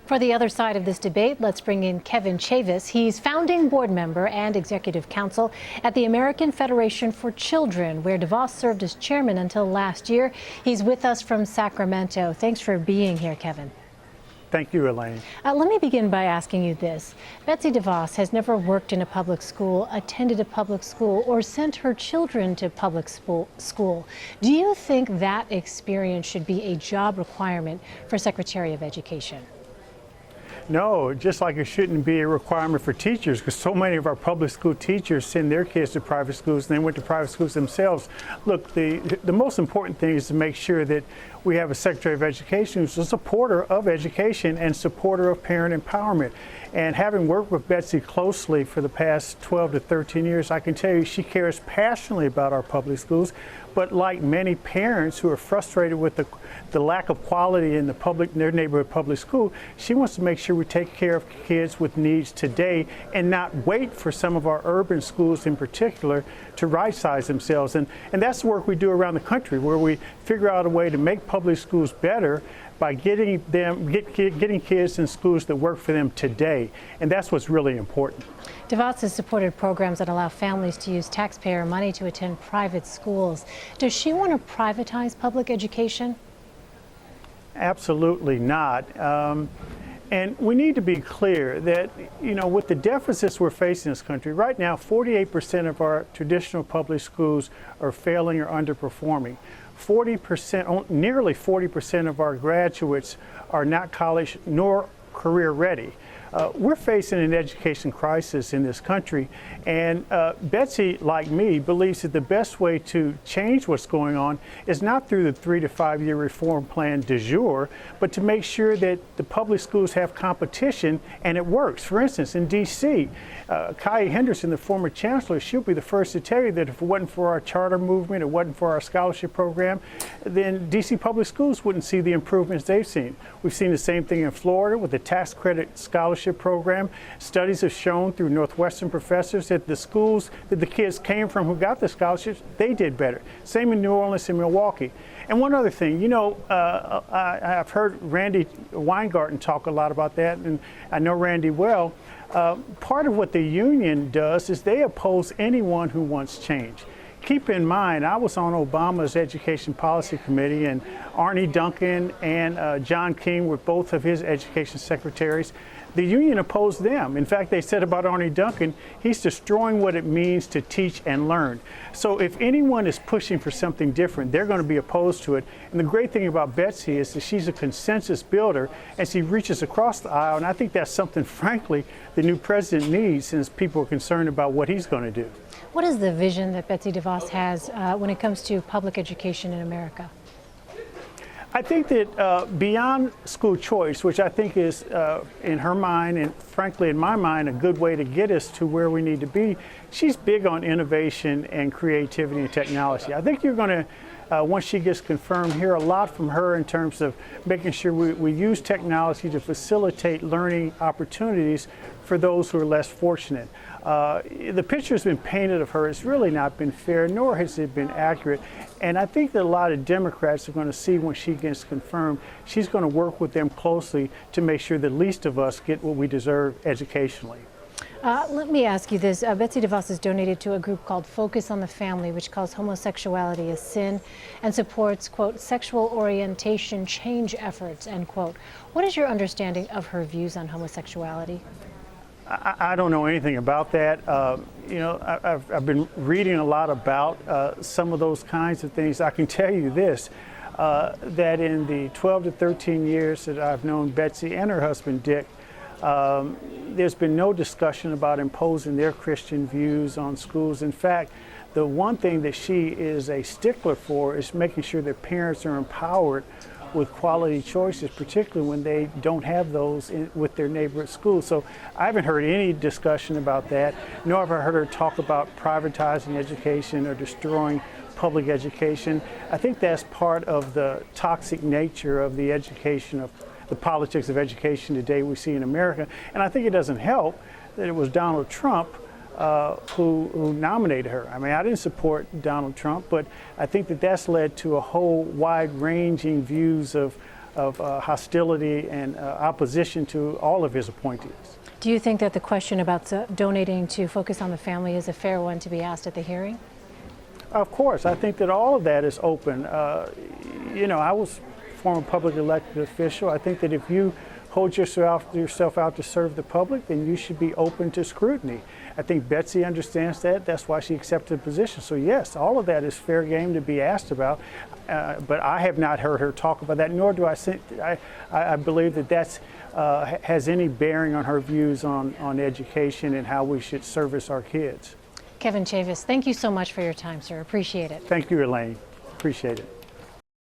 For the other side of this debate, let's bring in Kevin Chavous. He's founding board member and executive counsel at the American Federation for Children, where DeVos served as chairman until last year. He's with us from Sacramento. Thanks for being here, Kevin. Thank you, Elaine. Let me begin by asking you this. Betsy DeVos has never worked in a public school, attended a public school, or sent her children to public school. Do you think that experience should be a job requirement for Secretary of Education? No, just like it shouldn't be a requirement for teachers, because so many of our public school teachers send their kids to private schools and they went to private schools themselves. Look, the most important thing is to make sure that we have a Secretary of Education who's a supporter of education and supporter of parent empowerment. And having worked with Betsy closely for the past 12 to 13 years, I can tell you she cares passionately about our public schools. But like many parents who are frustrated with the lack of quality in their neighborhood public school, she wants to make sure we take care of kids with needs today and not wait for some of our urban schools in particular to right-size themselves. And that's the work we do around the country, where we figure out a way to make public schools better by getting kids in schools that work for them today. And that's what's really important. DeVos has supported programs that allow families to use taxpayer money to attend private schools. Does she want to privatize public education? Absolutely not. And we need to be clear that, with the deficits we're facing in this country, right now, 48% of our traditional public schools are failing or underperforming. 40%, nearly 40% of our graduates are not college nor career ready. We're facing an education crisis in this country, and Betsy, like me, believes that the best way to change what's going on is not through the 3 to 5 year reform plan du jour, but to make sure that the public schools have competition and it works. For instance, in D.C., Kai Henderson, the former chancellor, she'll be the first to tell you that if it wasn't for our charter movement, it wasn't for our scholarship program, then D.C. public schools wouldn't see the improvements they've seen. We've seen the same thing in Florida with the tax credit scholarship program. Studies have shown through Northwestern professors that the schools that the kids came from who got the scholarships, they did better. Same in New Orleans and Milwaukee. And one other thing, I've heard Randy Weingarten talk a lot about that, and I know Randy well. Part of what the union does is they oppose anyone who wants change. Keep in mind, I was on Obama's Education Policy Committee, and Arne Duncan and John King were both of his education secretaries. The union opposed them. In fact, they said about Arne Duncan, he's destroying what it means to teach and learn. So if anyone is pushing for something different, they're going to be opposed to it. And the great thing about Betsy is that she's a consensus builder, and she reaches across the aisle. And I think that's something, frankly, the new president needs, since people are concerned about what he's going to do. What is the vision that Betsy DeVos has when it comes to public education in America? I think that beyond school choice, which I think is, in her mind and frankly in my mind, a good way to get us to where we need to be, she's big on innovation and creativity and technology. I think you're going to, once she gets confirmed, hear a lot from her in terms of making sure we use technology to facilitate learning opportunities for those who are less fortunate. The picture has been painted of her. It's really not been fair, nor has it been accurate. And I think that a lot of Democrats are going to see when she gets confirmed, she's going to work with them closely to make sure the least of us get what we deserve educationally. Let me ask you this. Betsy DeVos has donated to a group called Focus on the Family, which calls homosexuality a sin and supports, quote, sexual orientation change efforts, end quote. What is your understanding of her views on homosexuality? I don't know anything about that. I've been reading a lot about some of those kinds of things. I can tell you this, that in the 12 to 13 years that I've known Betsy and her husband Dick, there's been no discussion about imposing their Christian views on schools. In fact, the one thing that she is a stickler for is making sure that parents are empowered with quality choices, particularly when they don't have those with their neighborhood schools. So I haven't heard any discussion about that, nor have I heard her talk about privatizing education or destroying public education. I think that's part of the toxic nature of the education, of the politics of education today we see in America. And I think it doesn't help that it was Donald Trump who nominated her. I mean, I didn't support Donald Trump, but I think that that's led to a whole wide-ranging views of hostility and opposition to all of his appointees. Do you think that the question about donating to Focus on the Family is a fair one to be asked at the hearing? Of course, I think that all of that is open. I was a former public elected official. I think that if you hold yourself out to serve the public, then you should be open to scrutiny. I think Betsy understands that. That's why she accepted the position. So yes, all of that is fair game to be asked about. But I have not heard her talk about that, nor do I believe that that's has any bearing on her views on education and how we should service our kids. Kevin Chavous, thank you so much for your time, sir. Appreciate it. Thank you, Elaine. Appreciate it.